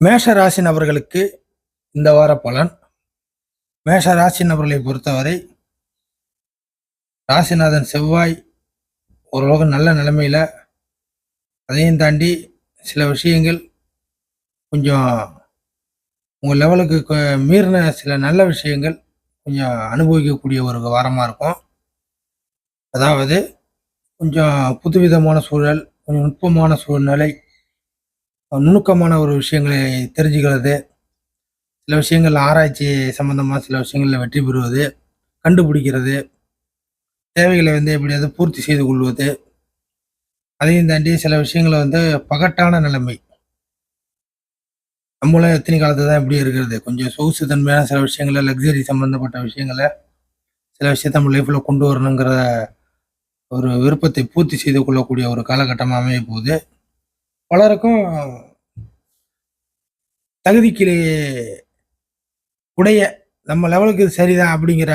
மேஷ ராசி நபர்களுக்கு இந்த வார பலன். மேஷ ராசி நபர்களை பொறுத்தவரை ராசிநாதன் செவ்வாய் ஓரளவுக்கு நல்ல நிலைமையில, அதையும் தாண்டி சில விஷயங்கள் கொஞ்சம் உங்க லெவலுக்கு மீறின சில நல்ல விஷயங்கள் கொஞ்சம் அனுபவிக்கக்கூடிய ஒரு வாரமா இருக்கும். அதாவது கொஞ்சம் புதுவிதமான சூழல், கொஞ்சம் நுட்பமான சூழ்நிலை, நுணுக்கமான ஒரு விஷயங்களை தெரிஞ்சுக்கிறது, சில விஷயங்கள் ஆராய்ச்சி சம்பந்தமா சில விஷயங்கள்ல வெற்றி பெறுவது, கண்டுபிடிக்கிறது, தேவைகளை எப்படியாவது பூர்த்தி செய்து கொள்வது, அதையும் தாண்டி சில விஷயங்கள பகட்டான நிலைமை. நம்மளும் எத்தனை காலத்துல தான் இப்படியே இருக்கிறது? கொஞ்சம் சொகுசு தன்மையான சில விஷயங்கள, லக்ஸரி சம்பந்தப்பட்ட விஷயங்கள, சில விஷயத்த நம்ம லைஃப்ல கொண்டு வரணுங்கிற ஒரு விருப்பத்தை பூர்த்தி செய்து கொள்ளக்கூடிய ஒரு காலகட்டமா அமைய போகுது. பலருக்கும் தகுதிக்கு உடைய நம்ம லெவலுக்கு இது சரிதான் அப்படிங்கிற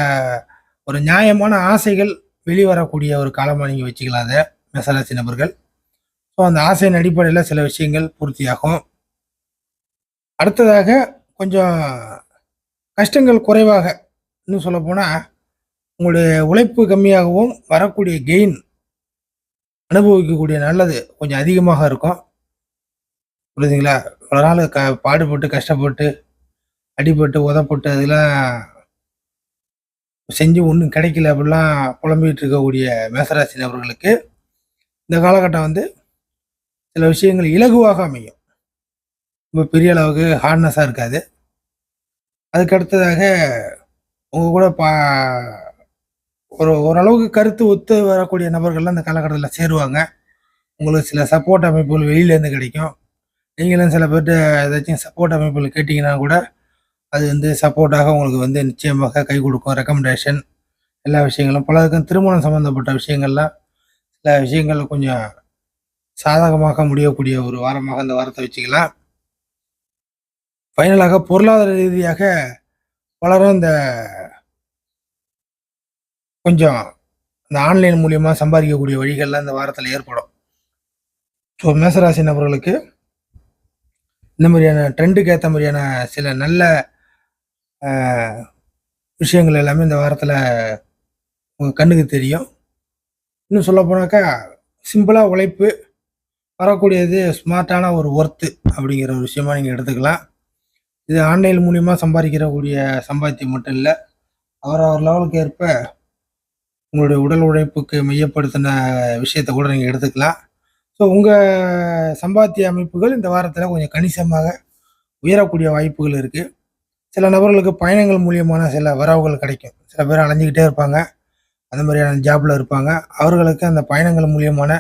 ஒரு நியாயமான ஆசைகள் வெளிவரக்கூடிய ஒரு காலமா நீங்க வச்சுக்கலாம் அத, மேஷராசி நபர்கள். ஸோ அந்த ஆசையின் அடிப்படையில சில விஷயங்கள் பூர்த்தியாகும். அடுத்ததாக கொஞ்சம் கஷ்டங்கள் குறைவாக, இன்னும் சொல்லப்போனா உங்களுடைய உழைப்பு கம்மியாகவும் வரக்கூடிய கெயின் அனுபவிக்கக்கூடிய நல்லது கொஞ்சம் அதிகமாக இருக்கும். புரியுதுங்களா? இவ்வளோ நாள் பாடுபட்டு, கஷ்டப்பட்டு, அடிபட்டு, உதைப்பட்டு அதெல்லாம் செஞ்சு ஒண்ணும் கிடைக்கல அப்படிலாம் புலம்பிட்டு இருக்கக்கூடிய மேஷராசி நபர்களுக்கு இந்த காலகட்டம் சில விஷயங்கள் இலகுவாக அமையும். ரொம்ப பெரிய அளவுக்கு ஹார்ட்னஸா இருக்காது. அதுக்கு அடுத்ததாக உங்க கூட ஓரளவுக்கு கருத்து ஒத்து வரக்கூடிய நபர்கள்லாம் இந்த காலகட்டத்தில சேருவாங்க. உங்களுக்கு சில சப்போர்ட் அமைப்புகள் வெளியிலேருந்து கிடைக்கும். நீங்களும் சில பேர்ட்ட ஏதாச்சும் சப்போர்ட் அமைப்புகள் கேட்டீங்கன்னா கூட, அது சப்போர்ட்டாக உங்களுக்கு நிச்சயமாக கை கொடுக்கும். ரெக்கமெண்டேஷன் எல்லா விஷயங்களும். பலருக்கும் திருமணம் சம்மந்தப்பட்ட விஷயங்கள்லாம், சில விஷயங்கள் கொஞ்சம் சாதகமாக முடியக்கூடிய ஒரு வாரமாக இந்த வாரத்தை வச்சுக்கலாம். ஃபைனலாக பொருளாதார ரீதியாக பலரும் கொஞ்சம் இந்த ஆன்லைன் மூலியமா சம்பாதிக்கக்கூடிய வழிகள்லாம் இந்த வாரத்தில் ஏற்படும். ஸோ மேஷராசி நபர்களுக்கு இந்த மாதிரியான ட்ரெண்டுக்கு ஏற்ற மாதிரியான சில நல்ல விஷயங்கள் எல்லாமே இந்த வாரத்தில் உங்கள் கண்ணுக்கு தெரியும். இன்னும் சொல்ல போனாக்கா சிம்பிளாக உழைப்பு, வரக்கூடியது ஸ்மார்ட்டான ஒரு ஒர்த்து அப்படிங்கிற ஒரு விஷயமா நீங்கள் எடுத்துக்கலாம். இது ஆன்லைன் மூலியமாக சம்பாதிக்கிறக்கூடிய சம்பாத்தியம் மட்டும் இல்லை, அவரவர் லெவலுக்கு ஏற்ப உங்களுடைய உடல் உழைப்புக்கு மையப்படுத்தின விஷயத்த கூட நீங்கள் எடுத்துக்கலாம். ஸோ உங்கள் சம்பாத்திய அமைப்புகள் இந்த வாரத்தில் கொஞ்சம் கணிசமாக உயரக்கூடிய வாய்ப்புகள் இருக்குது. சில நபர்களுக்கு பயணங்கள் மூலியமான சில வரவுகள் கிடைக்கும். சில பேர் அலைஞ்சிக்கிட்டே இருப்பாங்க, அந்த மாதிரியான ஜாப்ல இருப்பாங்க. அவர்களுக்கு அந்த பயணங்கள் மூலியமான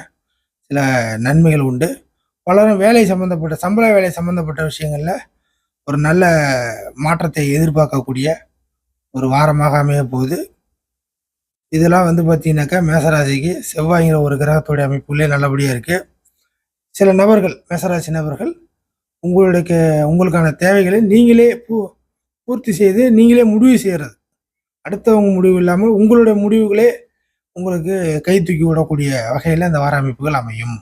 சில நன்மைகள் உண்டு. பலரும் வேலை சம்பந்தப்பட்ட சம்பள வேலை சம்பந்தப்பட்ட விஷயங்கள்ல ஒரு நல்ல மாற்றத்தை எதிர்பார்க்கக்கூடிய ஒரு வாரமாக அமைய போகுது. இதெல்லாம் பார்த்தீங்கன்னாக்கா மேஷராசிக்கு செவ்வாய்ங்கிற ஒரு கிரகத்துடைய அமைப்புகளே நல்லபடியாக இருக்குது. சில நபர்கள், மேஷராசி நபர்கள் உங்களுக்கான தேவைகளை நீங்களே பூர்த்தி செய்து நீங்களே முடிவு செய்கிறது. அடுத்தவங்க முடிவு இல்லாமல் உங்களுடைய முடிவுகளே உங்களுக்கு கை தூக்கி விடக்கூடிய வகையில் இந்த வார அமைப்புகள் அமையும்.